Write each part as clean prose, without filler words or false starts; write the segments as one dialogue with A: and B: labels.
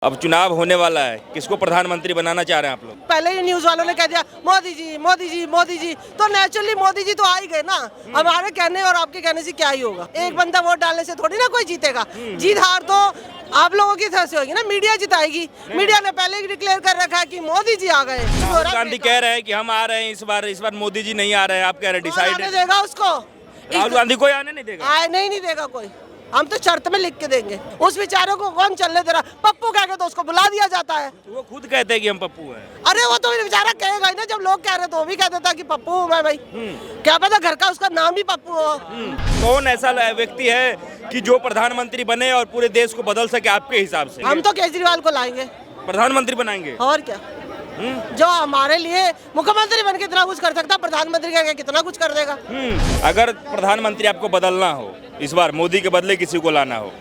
A: अब चुनाव होने वाला है, किसको प्रधानमंत्री बनाना चाह रहे हैं आप लोग?
B: पहले ही न्यूज वालों ने कह दिया मोदी जी मोदी जी मोदी जी, तो नेचुरली मोदी जी तो आ ही गए ना। हमारे कहने और आपके कहने से क्या ही होगा। एक बंदा वोट डालने से थोड़ी ना कोई जीतेगा। जीत हार तो आप लोगों की तरफ से होगी ना, मीडिया जिताएगी। मीडिया ने पहले ही डिक्लेयर कर रखा है कि मोदी जी आ गए।
A: राहुल गांधी कह रहे हैं कि हम आ रहे हैं इस बार मोदी जी नहीं आ रहे हैं। आप कह रहे हैं डिसाइड
B: आने देगा उसको?
A: राहुल गांधी कोई आने नहीं देगा।
B: आए नहीं देगा कोई। हम तो शर्त में लिख के देंगे। उस बेचारे को कौन चलने दे रहा? पप्पू कह के तो उसको बुला दिया जाता है।
A: वो खुद कहते हैं कि हम पप्पू हैं।
B: अरे वो तो बेचारा कहेगा ही ना, जब लोग कह रहे तो वो भी कह देता कि पप्पू हूँ मैं भाई। क्या पता घर का उसका नाम भी पप्पू हो।
A: कौन ऐसा व्यक्ति है कि जो प्रधानमंत्री बने और पूरे देश को बदल सके आपके हिसाब से?
B: हम तो केजरीवाल को लाएंगे,
A: प्रधानमंत्री बनाएंगे।
B: और क्या। जो हमारे लिए मुख्यमंत्री बन के इतना कुछ कर सकता, प्रधानमंत्री का कितना कुछ कर देगा।
A: अगर प्रधानमंत्री आपको बदलना हो, इस बार मोदी के बदले किसी को लाना हो,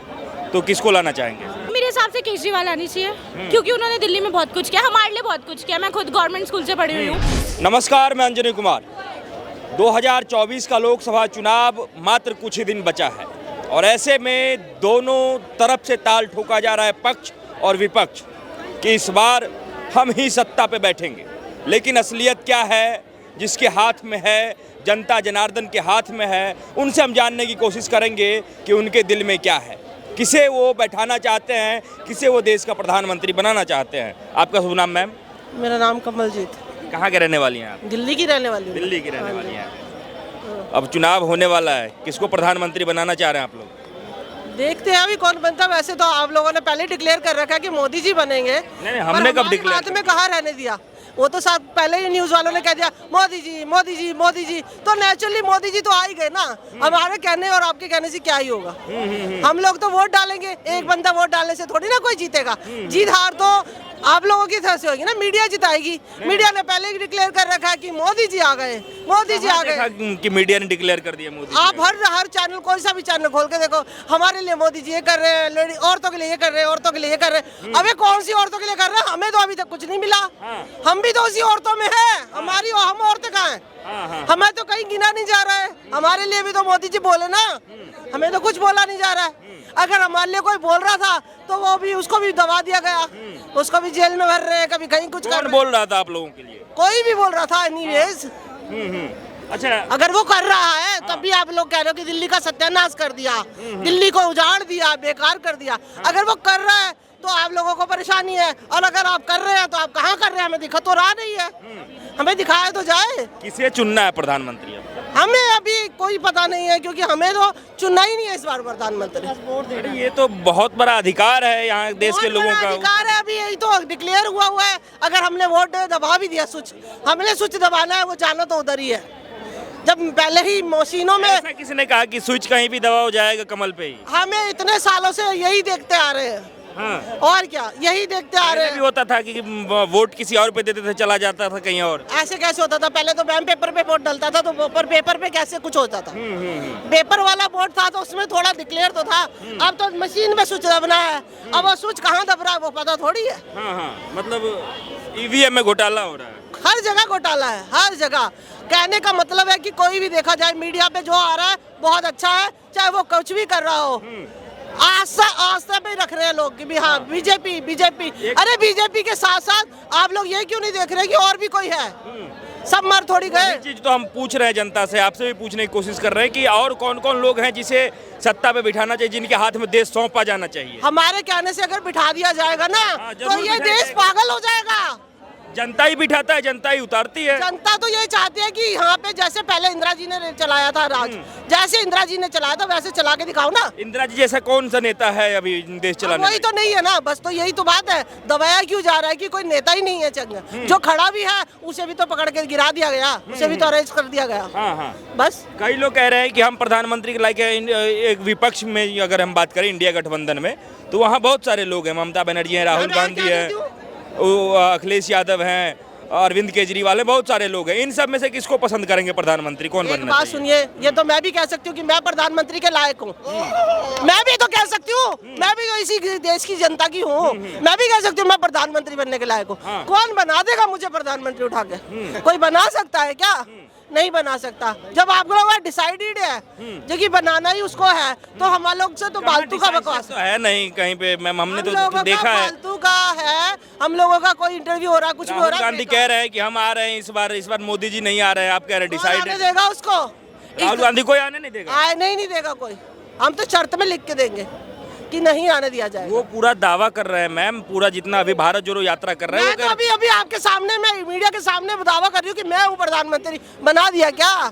A: तो किसको लाना चाहेंगे?
C: मेरे हिसाब से केजरीवाल आनी चाहिए, क्योंकि उन्होंने दिल्ली में बहुत कुछ किया, हमारे लिए बहुत कुछ किया। मैं खुद गवर्नमेंट स्कूल से पढ़ी हुई हूँ।
A: नमस्कार, मैं अंजनी कुमार। 2024 का लोकसभा चुनाव मात्र कुछ ही दिन बचा है और ऐसे में दोनों तरफ से ताल ठोका जा रहा है, पक्ष और विपक्ष, कि इस बार हम ही सत्ता पे बैठेंगे। लेकिन असलियत क्या है, जिसके हाथ में है, जनता जनार्दन के हाथ में है, उनसे हम जानने की कोशिश करेंगे कि उनके दिल में क्या है, किसे वो बैठाना चाहते हैं, किसे वो देश का प्रधानमंत्री बनाना चाहते हैं। आपका शुभ नाम मैम?
B: मेरा नाम कमलजीत।
A: कहाँ के रहने वाली हैं आप?
B: दिल्ली की रहने वाली हूँ।
A: दिल्ली की रहने वाली हैं। अब चुनाव होने वाला है, किसको प्रधानमंत्री बनाना चाह रहे हैं आप लोग?
B: देखते हैं अभी कौन बनता है। वैसे तो आप लोगों ने पहले डिक्लेयर कर रखा है कि मोदी जी बनेंगे।
A: नहीं, हमने कब डिक्लेयर?
B: बात में कहाँ रहने दिया। वो तो सब पहले ही न्यूज वालों ने कह दिया मोदी जी मोदी जी मोदी जी, तो नेचुरली मोदी जी तो आ ही गए ना। हमारे कहने और आपके कहने से क्या ही होगा। हम लोग तो वोट डालेंगे। एक बंदा वोट डालने से थोड़ी ना कोई जीतेगा। जीत हार तो आप लोगों की तरफ से होगी ना, मीडिया जिताएगी। मीडिया ने पहले ही डिक्लेयर कर रखा है कि मोदी जी आ गए, मोदी जी आ गए।
A: कि मीडिया ने डिक्लेयर कर दिया मोदी?
B: आप हर चैनल, कोई सा भी चैनल खोल के देखो, हमारे लिए मोदी जी ये कर रहे हैं, लेडी औरतों के लिए ये कर रहे हैं, औरतों के लिए ये कर रहे हैं। अबे कौन सी औरतों के लिए कर रहे हैं? हमें तो अभी तक कुछ नहीं मिला। हम भी तो उसी औरतों में है। हमारी हम औरतें कहाँ हैं? हमें तो कहीं गिना नहीं जा रहा है। हमारे लिए भी तो मोदी जी बोले ना, हमें तो कुछ बोला नहीं जा रहा है। अगर हमारे लिए कोई बोल रहा था तो वो भी, उसको भी दबा दिया गया, उसको भी जेल में भर रहे हैं, कभी कहीं कुछ कर
A: कौन बोल रहा था आप लोगों के लिए?
B: कोई भी बोल रहा था। एनीवेज,
A: अच्छा,
B: अगर वो कर रहा है तब भी आप लोग कह रहे हो कि दिल्ली का सत्यानाश कर दिया, दिल्ली को उजाड़ दिया, बेकार कर दिया। अगर वो कर रहा है तो आप लोगों को परेशानी है, और अगर आप कर रहे हैं तो आप कहाँ कर रहे हैं? हमें दिखा तो रहा नहीं है। हमें दिखाया तो जाए।
A: किसे चुनना है प्रधानमंत्री?
B: हमें अभी कोई पता नहीं है, क्योंकि हमें तो चुनना ही नहीं है इस बार प्रधानमंत्री।
A: अरे ये तो बहुत बड़ा अधिकार है यहाँ देश के लोगों का।
B: अधिकार है, अभी यही तो डिक्लेयर हुआ है। अगर हमने वोट दबा भी दिया, स्विच हमने स्विच दबाना है, वो जाना तो उधर ही है। जब पहले ही मशीनों में
A: ऐसा किसने कहा कि स्विच कहीं भी दबाव जाएगा कमल पे ही?
B: हमें इतने सालों से यही देखते आ रहे हैं।
A: हाँ।
B: और क्या, यही देखते आ रहे
A: भी
B: हैं।
A: होता था कि वोट किसी और पे देते थे, चला जाता था कहीं और।
B: ऐसे कैसे होता था? पहले तो बैम पेपर पे वोट डलता था, तो पेपर पे कैसे कुछ होता था। पेपर वाला वोट था तो उसमें थोड़ा डिक्लेयर तो था। अब तो मशीन में स्विच दबना है। अब वो स्विच कहाँ दब रहा है वो पता थोड़ी है।
A: मतलब ईवीएम में घोटाला हो रहा है।
B: हर जगह घोटाला है, हर जगह। कहने का मतलब है कि कोई भी देखा जाए, मीडिया पे जो आ रहा है बहुत अच्छा है, चाहे वो कुछ भी कर रहा हो। आस्था पे रख रहे हैं लोग कि भी हाँ बीजेपी बीजेपी। अरे बीजेपी के साथ साथ आप लोग ये क्यों नहीं देख रहे कि और भी कोई है? सब मर थोड़ी गए।
A: चीज तो हम पूछ रहे हैं जनता से, आपसे भी पूछने की कोशिश कर रहे हैं कि और कौन कौन लोग हैं जिसे सत्ता पे बिठाना चाहिए, जिनके हाथ में देश सौंपा जाना चाहिए।
B: हमारे कहने से अगर बिठा दिया जाएगा ना, तो ये देश पागल हो जाएगा।
A: जनता ही बिठाता है, जनता ही उतारती है।
B: जनता तो यही चाहती है कि यहाँ पे जैसे पहले इंदिरा जी ने चलाया था राज, जैसे इंदिरा जी ने चलाया था वैसे चला के दिखाओ ना।
A: इंदिरा जी जैसा कौन सा नेता है अभी देश चलाने?
B: वही तो नहीं है ना, बस तो यही तो बात है। दबाया क्यों जा रहा है कि कोई नेता ही नहीं है चंगा। जो खड़ा भी है उसे भी तो पकड़ के गिरा दिया गया, उसे भी तो अरेस्ट कर दिया गया।
A: हाँ।
B: बस
A: कई लोग कह रहे हैं कि हम प्रधानमंत्री के लायक एक विपक्ष में अगर हम बात करें इंडिया गठबंधन में, तो वहाँ बहुत सारे लोग हैं। ममता बनर्जी हैं, राहुल गांधी है, अखिलेश यादव हैं, अरविंद केजरीवाल है, बहुत सारे लोग हैं। इन सब में से किसको पसंद करेंगे प्रधानमंत्री, कौन
B: एक
A: बनना
B: बात
A: चाहिए?
B: सुनिए, ये तो मैं भी कह सकती हूँ कि मैं प्रधानमंत्री के लायक हूँ। मैं भी तो कह सकती हूँ, मैं भी तो इसी देश की जनता की हूँ। मैं भी कह सकती हूँ मैं प्रधानमंत्री बनने के लायक हूँ। कौन बना देगा मुझे प्रधानमंत्री उठा के? कोई बना सकता है क्या? नहीं बना सकता। जब आप लोगों का डिसाइडेड है जो कि बनाना ही उसको है, तो हम लोग से तो फालतू का बकवास
A: तो है नहीं कहीं पे मैम, हमने
B: हम लोगों
A: तो
B: का
A: देखा है।
B: फालतू का है। हम लोगों का कोई इंटरव्यू हो रहा, कुछ भी हो
A: राहुल
B: रहा,
A: गांधी कह रहे हैं कि हम आ रहे हैं इस बार मोदी जी नहीं आ रहे हैं, आप कह रहे हैं
B: कौन आने
A: डिसाइड।
B: देगा उसको?
A: राहुल गांधी कोई आने नहीं देगा।
B: आए नहीं देगा कोई। हम तो शर्त में लिख के देंगे कि नहीं आने दिया जाएगा।
A: वो पूरा दावा कर रहे हैं मैम, पूरा जितना अभी भारत जोड़ो यात्रा कर रहे हैं
B: मैं तो अभी अभी आपके सामने, मैं मीडिया के सामने दावा कर रही हूँ कि मैं हूँ प्रधानमंत्री। बना दिया क्या?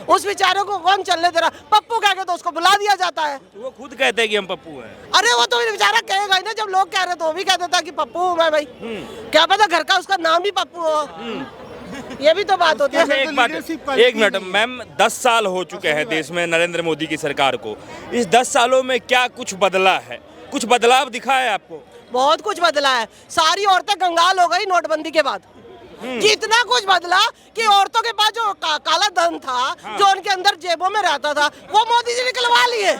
B: उस बेचारे को कौन चलने दे रहा? पप्पू कह के तो उसको बुला दिया जाता है।
A: वो खुद कहते हैं कि हम पप्पू हैं।
B: अरे वो तो बेचारा कहेगा ही ना, जब लोग कह रहे तो वो भी कह देता कि पप्पू हूँ मैं भाई। क्या पता घर का उसका नाम भी पप्पू हो। ये भी तो बात होती है।
A: एक मिनट मैम, 10 साल हो चुके हैं देश में नरेंद्र मोदी की सरकार को। इस 10 सालों में क्या कुछ बदला है? कुछ बदलाव दिखा है आपको?
B: बहुत कुछ बदला है। सारी औरतें कंगाल हो गई नोटबंदी के बाद। इतना कुछ बदला कि औरतों के पास जो काला धन था, जो उनके अंदर जेबों में रहता था, वो मोदी जी निकलवा लिए।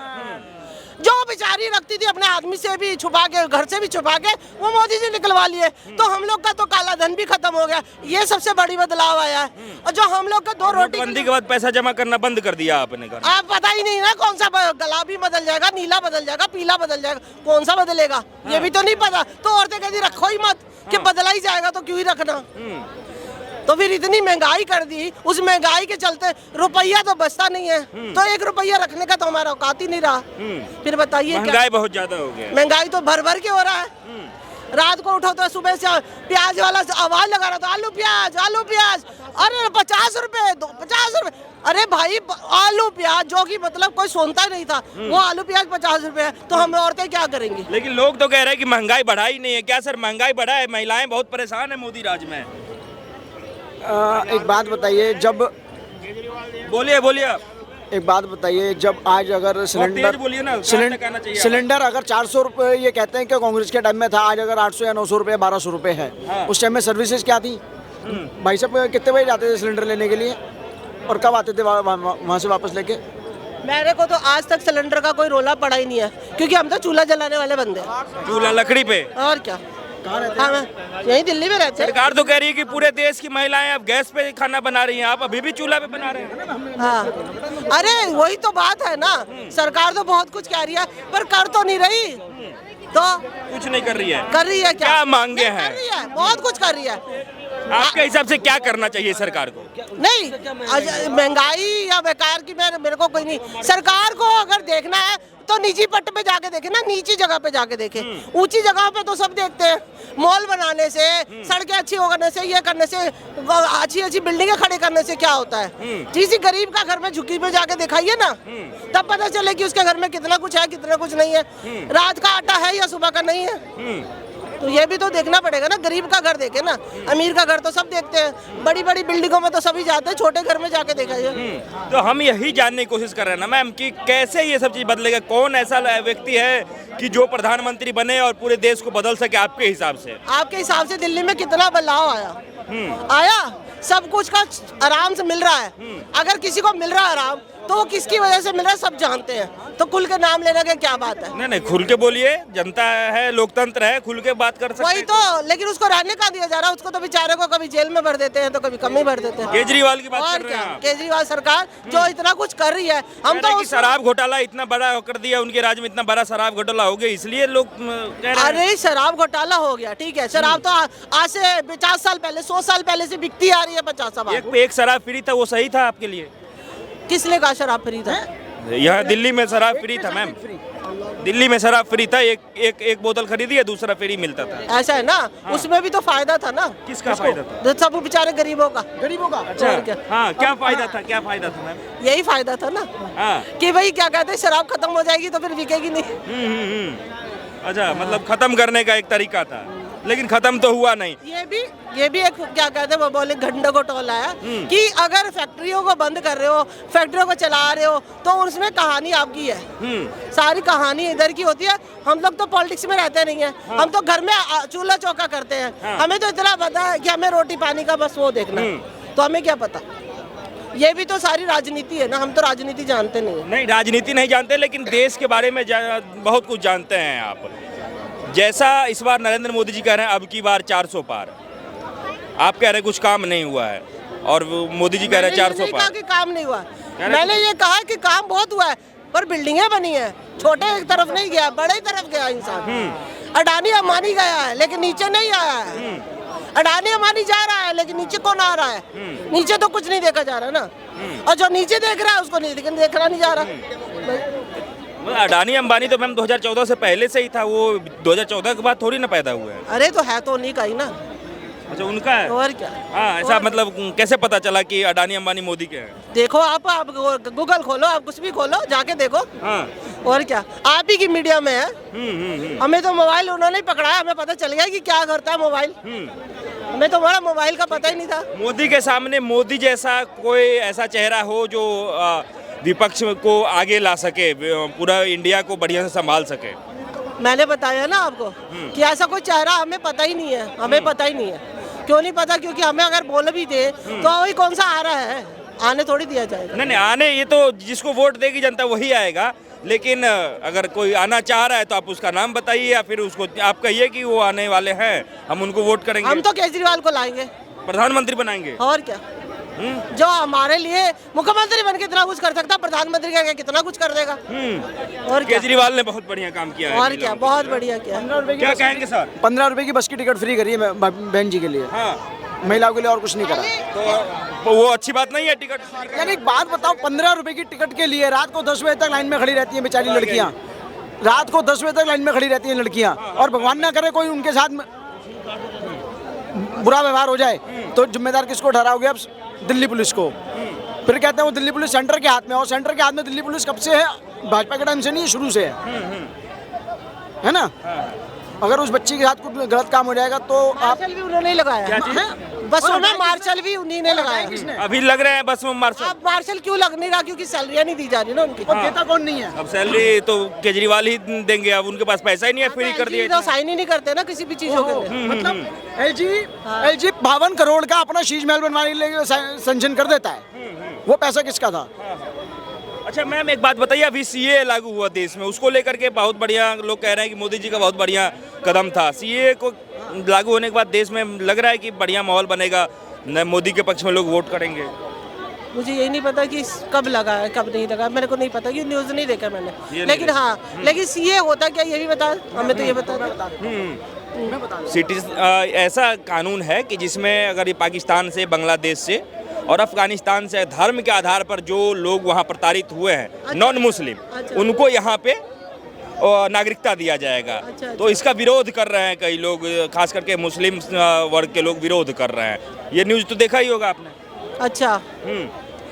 B: जो बेचारी रखती थी अपने आदमी से भी छुपा के, घर से भी छुपा के, वो मोदी जी निकलवा लिए। तो हम लोग का तो काला धन भी खत्म हो गया। ये सबसे बड़ी बदलाव आया है। और जो हम लोग का 2 रोटी
A: बंदी के बाद पैसा जमा करना बंद कर दिया आपने घर।
B: आप पता ही नहीं ना कौन सा गुलाबी बदल जाएगा, नीला बदल जाएगा, पीला बदल जाएगा, कौन सा बदलेगा ये भी तो नहीं पता। तो औरतें कहती रखो ही मत, कि बदला ही जाएगा तो क्यों ही रखना। तो फिर इतनी महंगाई कर दी, उस महंगाई के चलते रुपया तो बचता नहीं है। तो 1 रुपया रखने का तो हमारा औकात ही नहीं रहा। फिर बताइए,
A: महंगाई बहुत ज्यादा हो गया।
B: महंगाई तो भर भर के हो रहा है। रात को उठो तो सुबह से प्याज वाला आवाज लगा रहा था, आलू प्याज आलू प्याज। अरे 50 रुपए, 50 रुपए। अरे भाई आलू प्याज, जो कि मतलब कोई सुनता नहीं था, वो आलू प्याज 50 रुपए है। तो हम औरतें क्या करेंगी?
A: लेकिन लोग तो कह रहे हैं कि महंगाई बढ़ा ही नहीं है। क्या सर महंगाई बढ़ा है? महिलाएं बहुत परेशान है मोदी राज में।
D: एक बात बताइए, जब
A: बोलिए बोलिए आप।
D: एक बात बताइए, जब आज अगर
A: तेज बोलिए ना, शांत कहना चाहिए।
D: सिलेंडर अगर 400 रुपये ये कहते हैं कि कांग्रेस के टाइम में था, आज अगर 800 या 900 रुपये 1200 रुपये है।
A: हाँ।
D: उस टाइम में सर्विसेज क्या थी? भाई साहब कितने बजे जाते थे सिलेंडर लेने के लिए और कब आते थे वहाँ से वापस लेके?
B: मेरे को तो आज तक सिलेंडर का कोई रोला पड़ा ही नहीं है, क्योंकि हम तो चूल्हा जलाने वाले बंदे हैं।
A: चूल्हा लकड़ी पे।
B: और क्या? हाँ, यही दिल्ली में रहते हैं।
A: सरकार तो कह रही है कि पूरे देश की महिलाएं अब गैस पे खाना बना रही हैं, आप अभी भी चूल्हा पे बना रहे हैं।
B: हाँ, अरे वही तो बात है ना। सरकार तो बहुत कुछ कह रही है पर कर तो नहीं रही। तो
A: कुछ नहीं कर रही है।
B: कर रही है
A: क्या मांगे हैं?
B: कर रही है, बहुत कुछ कर रही है।
A: आपके हिसाब से क्या करना चाहिए सरकार को?
B: नहीं, महंगाई या बेकार की मेरे को कोई नहीं। सरकार को अगर देखना है तो निजी पट्ट पे जाके देखे ना, नीची जगह पे जाके देखे। ऊंची जगह पे तो सब देखते हैं, मॉल बनाने से, सड़कें अच्छी हो करने से, ये करने से, अच्छी अच्छी बिल्डिंगें खड़े करने से क्या होता है? किसी गरीब का घर में झुग्गी पे जाके दिखाइए ना, तब पता चले कि उसके घर में कितना कुछ है, कितना कुछ नहीं है, रात का आटा है या सुबह का नहीं है। तो ये भी तो देखना पड़ेगा ना। गरीब का घर देखे ना, अमीर का घर तो सब देखते हैं। बड़ी बड़ी बिल्डिंगों में तो सभी जाते हैं, छोटे घर में जाके देखा जाए।
A: तो हम यही जानने की कोशिश कर रहे हैं ना मैम कि कैसे ये सब चीज बदलेगा। कौन ऐसा व्यक्ति है कि जो प्रधानमंत्री बने और पूरे देश को बदल सके आपके हिसाब से?
B: आपके हिसाब से दिल्ली में कितना बदलाव आया? आया, सब कुछ का आराम से मिल रहा है। अगर किसी को मिल रहा है आराम, तो वो किसकी वजह से मिल रहा है सब जानते हैं। तो खुल के नाम लेने की क्या बात है?
A: नहीं खुल के बोलिए, जनता है, लोकतंत्र है, खुल के बात कर सकते हैं।
B: वही तो, लेकिन उसको रहने का दिया जा रहा है। उसको तो बेचारे को कभी जेल में भर देते हैं तो कभी कम ही भर देते हैं।
A: केजरीवाल की बात
B: और
A: कर रहे
B: क्या,
A: हैं आप?
B: केजरीवाल सरकार जो इतना कुछ कर रही है, हम तो
A: शराब घोटाला इतना बड़ा कर दिया, उनके राज्य में इतना बड़ा शराब घोटाला हो गया, इसलिए लोग कह रहे हैं।
B: अरे शराब घोटाला हो गया, ठीक है। शराब तो आज से 50 साल पहले, 100 साल पहले से बिकती आ रही है। 50 साल
A: एक शराब फ्री था, वो सही था आपके लिए?
B: किसने कहा शराब फ्री था?
A: यहाँ दिल्ली में शराब फ्री था मैम, दिल्ली में शराब फ्री था। एक बोतल खरीदी है, दूसरा फ्री मिलता था।
B: ऐसा है ना?
A: हाँ।
B: उसमें भी तो फायदा था ना।
A: किसका फायदा था?
B: सब बेचारे गरीबों का।
A: अच्छा, हाँ, क्या फायदा था? क्या फायदा था मैम?
B: यही फायदा था ना,
A: हाँ,
B: कि भाई क्या कहते हैं, शराब खत्म हो जाएगी तो फिर बिकेगी नहीं।
A: अच्छा, मतलब खत्म करने का एक तरीका था। लेकिन खत्म तो हुआ नहीं।
B: ये भी एक क्या कहते हैं वो बोले घंटे को टोला है कि अगर फैक्ट्रियों को बंद कर रहे हो, फैक्ट्रियों को चला रहे हो, तो उसमें कहानी आपकी है। सारी कहानी इधर की होती है। हम लोग तो पॉलिटिक्स में रहते नहीं है, हम तो घर में चूल्हा चौका करते हैं। हमें तो इतना पता है कि हमें रोटी पानी का बस वो देखना है, तो हमें क्या पता। ये भी तो सारी राजनीति है ना, हम तो राजनीति जानते नहीं।
A: नहीं, राजनीति नहीं जानते, लेकिन देश के बारे में बहुत कुछ जानते हैं आप। जैसा इस बार नरेंद्र मोदी जी कह रहे हैं अब की बार 400 पार, आप कह रहे हैं कुछ काम नहीं हुआ है, और मोदी जी कह रहे हैं 400 पार।
B: कि काम नहीं हुआ, मैंने ये कहा कि काम बहुत हुआ है, पर बिल्डिंगें बनी है। छोटे एक तरफ नहीं गया, बड़े तरफ गया इंसान। अडानी अंबानी गया है लेकिन नीचे नहीं आया है। अडानी अंबानी जा रहा है लेकिन नीचे कौन आ रहा है? नीचे तो कुछ नहीं देखा जा रहा ना, और जो नीचे देख रहा है उसको देखना नहीं जा रहा।
A: अडानी अंबानी तो मैम 2014 से पहले से ही था, वो 2014 के बाद थोड़ी ना पैदा हुआ है।
B: अरे तो है तो उन्हीं का ही ना।
A: अच्छा, उनका है।
B: और क्या?
A: हाँ, ऐसा मतलब कैसे पता चला कि अडानी अंबानी मोदी के हैं?
B: देखो आप गूगल खोलो, आप कुछ भी खोलो, जाके देखो।
A: हाँ।
B: और क्या, आप ही की मीडिया में है। हमें तो मोबाइल उन्होंने ही पकड़ाया, हमें पता चल गया कि क्या करता है मोबाइल। हमें तो हमारा मोबाइल का पता ही नहीं था।
A: मोदी के सामने मोदी जैसा कोई ऐसा चेहरा हो जो विपक्ष को आगे ला सके, पूरा इंडिया को बढ़िया से संभाल सके।
B: मैंने बताया ना आपको कि ऐसा कोई चेहरा हमें पता ही नहीं है, हमें पता ही नहीं है। क्यों नहीं पता? क्योंकि हमें अगर बोल भी दे तो वही कौन सा आ रहा है, आने थोड़ी दिया जाएगा।
A: नहीं, आने ये तो जिसको वोट देगी जनता वही आएगा, लेकिन अगर कोई आना चाह रहा है तो आप उसका नाम बताइए, या फिर उसको आप कहिए कि वो आने वाले हैं, हम उनको वोट करेंगे।
B: हम तो केजरीवाल को लाएंगे,
A: प्रधानमंत्री बनाएंगे।
B: और क्या, जो हमारे लिए मुख्यमंत्री बन के इतना कुछ कर सकता, प्रधानमंत्री का कितना कुछ कर देगा। और क्या,
A: केजरीवाल ने बहुत बढ़िया काम किया है।
B: और क्या, बहुत बढ़िया किया।
A: क्या कहेंगे सर?
D: 15 रुपए की बस की टिकट फ्री करी है बहन जी के लिए।
A: हाँ,
D: महिलाओं के लिए और कुछ नहीं करा।
A: तो वो अच्छी बात नहीं है टिकट?
D: यानी एक बात बताओ, 15 रुपए की टिकट के लिए रात को 10 बजे तक लाइन में खड़ी रहती हैं बेचारी लड़कियां। रात को 10 बजे तक लाइन में खड़ी रहती हैं लड़कियां, और भगवान ना करे कोई उनके साथ बुरा व्यवहार हो जाए तो जिम्मेदार किसको ठहराओगे? अब दिल्ली पुलिस को। फिर कहते हैं वो दिल्ली पुलिस सेंटर के हाथ में, और सेंटर के हाथ में दिल्ली पुलिस कब से है? भाजपा के टाइम से नहीं, शुरू से है ना। अगर उस बच्ची के साथ कुछ गलत काम हो जाएगा तो आप
B: मार्शल भी उन्होंने ही लगाया। बसों में मार्शल भी उन्हीं ने लगाया।
A: अभी लग रहे हैं बस में मार्शल।
B: अब मार्शल क्यों लग नहीं रहा? क्योंकि सैलरियाँ नहीं दी जा रही ना उनकी।
D: देता कौन नहीं है?
A: अब सैलरी तो केजरीवाल ही देंगे, अब उनके पास पैसा ही नहीं है, फ्री कर दिया।
B: तो साइन ही नहीं करते ना किसी भी चीजों के लिए।
D: मतलब एलजी 52 करोड़ का अपना शीश महल बनवाने के लिए सैंक्शन कर देता है। वो पैसा किसका था?
A: अच्छा मैम, एक बात बताइए, अभी सीए लागू हुआ देश में, उसको लेकर के बहुत बढ़िया लोग कह रहे हैं कि मोदी जी का बहुत बढ़िया कदम था। सीए को लागू होने के बाद देश में लग रहा है कि बढ़िया माहौल बनेगा, मोदी के पक्ष में लोग वोट करेंगे।
B: मुझे यही नहीं पता कि कब लगा है कब नहीं लगा, मेरे को नहीं पता, कि न्यूज़ नहीं देखा मैंने। लेकिन हाँ, लेकिन सीए होता क्या ये भी बता, हमें तो ये बता।
A: सिटी ऐसा कानून है कि जिसमें अगर ये पाकिस्तान से, बांग्लादेश से और अफगानिस्तान से धर्म के आधार पर जो लोग वहाँ प्रताड़ित हुए हैं, नॉन मुस्लिम, उनको यहाँ पे नागरिकता दिया जाएगा। तो इसका विरोध कर रहे हैं कई लोग, खास करके मुस्लिम वर्ग के लोग विरोध कर रहे हैं। ये न्यूज़ तो देखा ही होगा आपने।
B: अच्छा,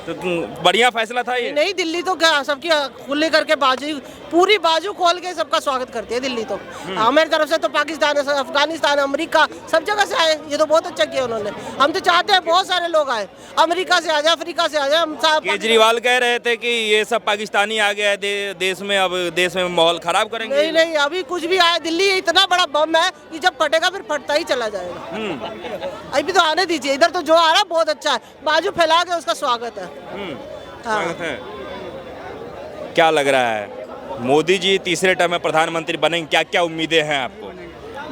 A: तो बढ़िया फैसला था ये।
B: नहीं, दिल्ली तो क्या सबकी खुले करके बाजू, पूरी बाजू खोल के सबका स्वागत करती है दिल्ली तो। हमारी तरफ से तो पाकिस्तान, अफगानिस्तान, अमेरिका, सब जगह से आए, ये तो बहुत अच्छा किया उन्होंने। हम तो चाहते हैं बहुत सारे लोग आए, अमेरिका से आ जाए, अफ्रीका से आ जाए। हम साहब
A: केजरीवाल कह रहे थे कि ये सब पाकिस्तानी आ गया है देश में, अब देश में माहौल खराब करेंगे।
B: नहीं नहीं, अभी कुछ भी आया, दिल्ली इतना बड़ा बम है कि जब फटेगा फिर फटता ही चला जाएगा। अभी तो आने दीजिए, इधर तो जो आ रहा है बहुत अच्छा है, बाजू फैला के उसका स्वागत है।
A: स्वागत है। क्या लग रहा है, मोदी जी तीसरे टर्म में प्रधानमंत्री बनेंगे? क्या क्या उम्मीदें हैं आपको?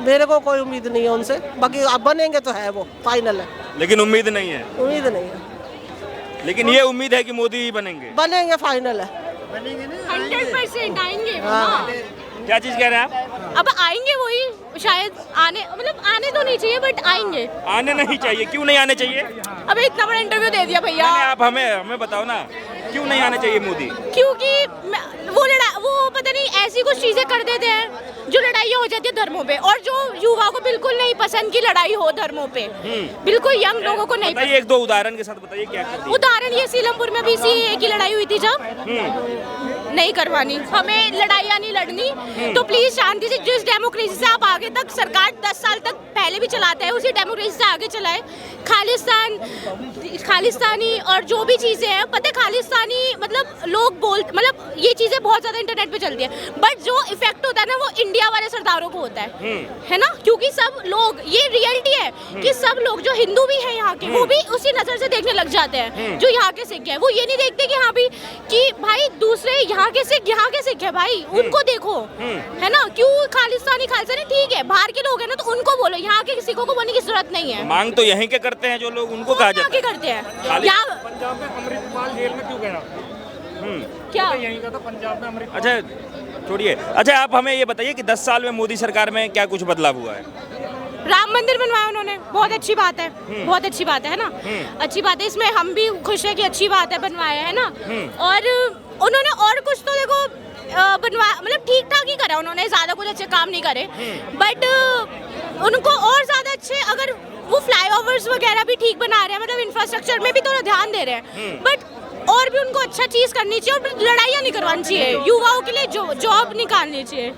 B: मेरे को कोई उम्मीद नहीं है उनसे, बाकी अब बनेंगे तो है, वो फाइनल है।
A: लेकिन उम्मीद नहीं है?
B: उम्मीद नहीं है,
A: लेकिन ये उम्मीद है कि मोदी ही बनेंगे।
B: बनेंगे, फाइनल है।
C: 100% आएंगे।
A: क्या चीज कह रहे हैं आप?
C: अब आएंगे वही, शायद आने, मतलब आने तो नहीं चाहिए बट आएंगे।
A: आने नहीं चाहिए? क्यों नहीं आने चाहिए?
C: अबे इतना बड़ा इंटरव्यू दे दिया भैया।
A: आप हमें बताओ ना, क्यों नहीं आने चाहिए मोदी?
C: क्योंकि वो पता नहीं ऐसी कुछ चीजें कर देते हैं जो लड़ाइयाँ हो जाती है धर्मों पे, और जो युवा को बिल्कुल नहीं पसंद की लड़ाई हो धर्मों पे, बिल्कुल यंग लोगों को नहीं
A: बताइए, एक दो उदाहरण के साथ बताइए क्या कर दिया?
C: उदाहरण ये सीलमपुर में भी सीए की लड़ाई हुई थी जब नहीं करवानी, हमें लड़ाइयाँ नहीं लड़नी। तो प्लीज शांति से, जिस डेमोक्रेसी से आप आगे तक सरकार 10 साल तक पहले भी चलाते हैं, उसी डेमोक्रेसी से आगे चलाए। खालिस्तानी और जो भी चीज़ें हैं, पता है खालिस्तानी मतलब लोग मतलब ये चीज़ें बहुत ज़्यादा इंटरनेट पे चलती है, बट जो इफेक्ट होता है ना वो इंडिया वाले सरदारों को होता है ना, क्योंकि सब लोग, ये रियलिटी है कि सब लोग जो हिंदू भी हैं यहाँ के, वो भी उसी नज़र से देखने लग जाते हैं जो यहाँ के सिख हैं। वो ये नहीं देखते कि हाँ भी कि भाई दूसरे यहाँ के सिख है भाई, उनको देखो, है ना। क्यों खालिस्तानी ठीक है, बाहर के लोग हैं ना तो उनको बोलो, यहाँ के सिखों को बोलने की जरूरत नहीं है।
A: मांग तो यहीं के करते हैं जो लोग, उनको कहा जाता है
C: करते हैं।
E: पंजाब में अमृतपाल जेल में क्यों गया?
C: क्या
E: यहीं का था पंजाब में अमृतपाल।
A: अच्छा छोड़िए, अच्छा आप हमें ये बताइए कि 10 साल में मोदी सरकार में क्या कुछ बदलाव हुआ है?
C: राम मंदिर बनवाया उन्होंने, बहुत अच्छी बात है, बहुत अच्छी बात है ना, अच्छी बात है। इसमें हम भी खुश है कि अच्छी बात है, बनवाया है ना। और उन्होंने और कुछ तो देखो बनवाया, मतलब ठीक ठाक ही करा उन्होंने, ज्यादा कुछ अच्छे काम नहीं करे, बट उनको और ज्यादा अच्छे, अगर वो फ्लाईओवर्स वगैरह भी ठीक बना रहे हैं, मतलब इंफ्रास्ट्रक्चर में भी थोड़ा ध्यान दे रहे हैं, बट और भी उनको अच्छा चीज करनी चाहिए और लड़ाइयाँ नहीं करवानी चाहिए। युवाओं के लिए जॉब निकालनी चाहिए,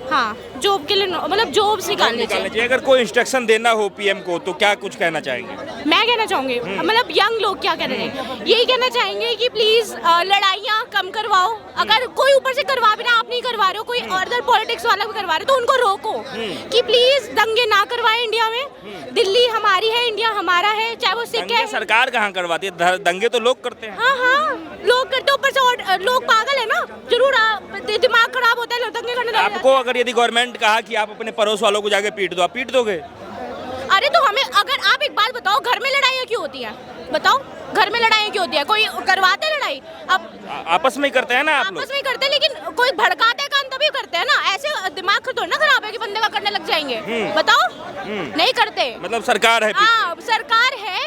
C: हाँ जॉब के लिए, मतलब जॉब्स निकालनी चाहिए।
A: अगर कोई इंस्ट्रक्शन देना हो पीएम को तो क्या कुछ कहना चाहेंगे?
C: मैं कहना चाहूँगी, मतलब यंग लोग क्या कहना चाहेंगे, यही कहना चाहेंगे कि प्लीज लड़ाइयाँ कम करवाओ। अगर कोई ऊपर से करवा भी ना, आप नहीं करवा रहे हो, कोई अदर पॉलिटिक्स वाला भी करवा रहे हो, तो उनको रोको कि प्लीज दंगे ना करवाए इंडिया में। दिल्ली हमारी है, इंडिया हमारा है, चाहे वो सिख है।
A: सरकार कहाँ करवाती है, दंगे तो लोग करते हैं।
C: हाँ लोग करते, ऊपर से लोग पागल है ना, जरूर दिमाग खराब होता है, दंगे करने।
A: आपको अगर यदि गवर्नमेंट कहा कि आप अपने पड़ोस वालों को जाके पीट दो, आप पीट दोगे?
C: अरे तो हमें, अगर आप एक बात बताओ, घर में लड़ाइयाँ क्यों होती हैं? बताओ घर में लड़ाइयाँ क्यों होती है? कोई करवाते लड़ाई? अब
A: आपस में ही करते हैं ना, आप लोग
C: आपस में ही करते हैं, लेकिन कोई भड़काते हैं काम तभी करते हैं ना, ऐसे दिमाग थोड़ा ना खराब है कि बंदे का करने लग जाएंगे। बताओ नहीं करते,
A: मतलब सरकार है।
C: हाँ सरकार है,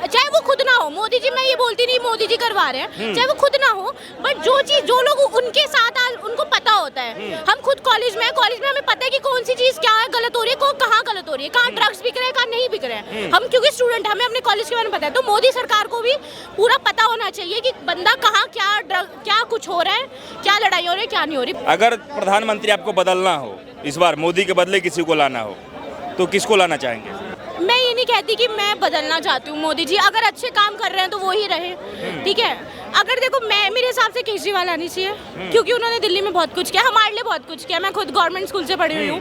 C: चाहे वो खुद ना हो। मोदी जी, मैं ये बोलती नहीं मोदी जी करवा रहे हैं, चाहे वो खुद ना हो, बट जो लोग उनके साथ उनको पता होता है। हम खुद कॉलेज में हमें पता है कि कौन सी चीज क्या है, गलत हो रही है, कहाँ गलत हो रही है, कहाँ ड्रग्स बिक रहे हैं, कहाँ नहीं बिक रहे हैं। हम क्योंकि स्टूडेंट, हमें अपने कॉलेज के बारे में पता है। तो मोदी सरकार को भी पूरा पता होना चाहिए कि बंदा कहाँ क्या कुछ हो रहा है, क्या लड़ाई हो रही है, क्या नहीं हो रही।
A: अगर प्रधानमंत्री आपको बदलना हो, इस बार मोदी के बदले किसी को लाना हो, तो किसको लाना चाहेंगे?
C: मैं ये नहीं कहती कि मैं बदलना चाहती हूँ मोदी जी, अगर अच्छे काम कर रहे हैं तो वो ही रहे, ठीक है। अगर देखो, मेरे हिसाब से केजरीवाल आनी चाहिए, क्योंकि उन्होंने दिल्ली में बहुत कुछ किया, हमारे लिए बहुत कुछ किया। मैं खुद गवर्नमेंट स्कूल से पढ़ी हुई हूँ।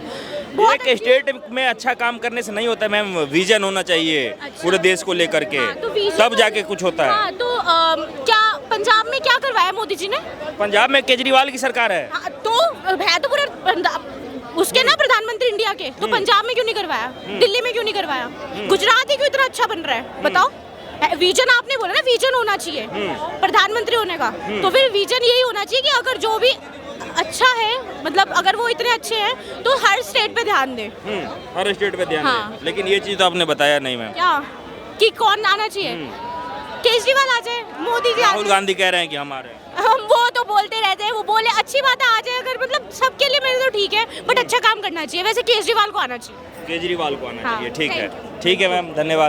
A: एक स्टेट में अच्छा काम करने से नहीं होता मैम, विजन होना चाहिए पूरे देश को लेकर के, तब जाके कुछ होता है।
C: हाँ, तो क्या पंजाब में क्या करवाया मोदी जी ने?
A: पंजाब में केजरीवाल की सरकार है।
C: तो है तो पूरे उसके ना प्रधानमंत्री इंडिया के, तो पंजाब में क्यों नहीं करवाया? दिल्ली में क्यों नहीं करवाया? गुजरात ही क्यों इतना अच्छा बन रहा है? बताओ। विजन आपने बोला ना, विजन होना चाहिए प्रधानमंत्री होने का, तो फिर विजन यही होना चाहिए कि अगर जो भी अच्छा है, मतलब अगर वो इतने अच्छे हैं तो हर स्टेट पे ध्यान दे।
A: हर स्टेट पे ध्यान
C: हाँ।
A: दे। लेकिन ये चीज तो आपने बताया नहीं मैम।
C: क्या कि कौन आना चाहिए? केजरीवाल आ जाए, मोदी जी आ
A: राहुल
C: जाए।
A: गांधी कह रहे हैं कि हमारे,
C: हम वो तो बोलते रहते हैं, वो बोले अच्छी बात है, आ जाए अगर, मतलब सबके लिए मेरे तो ठीक है, बट अच्छा काम करना चाहिए। वैसे केजरीवाल को आना चाहिए।
A: केजरीवाल को आना
C: हाँ,
A: चाहिए, ठीक है,
C: thank
A: ठीक है मैम, धन्यवाद।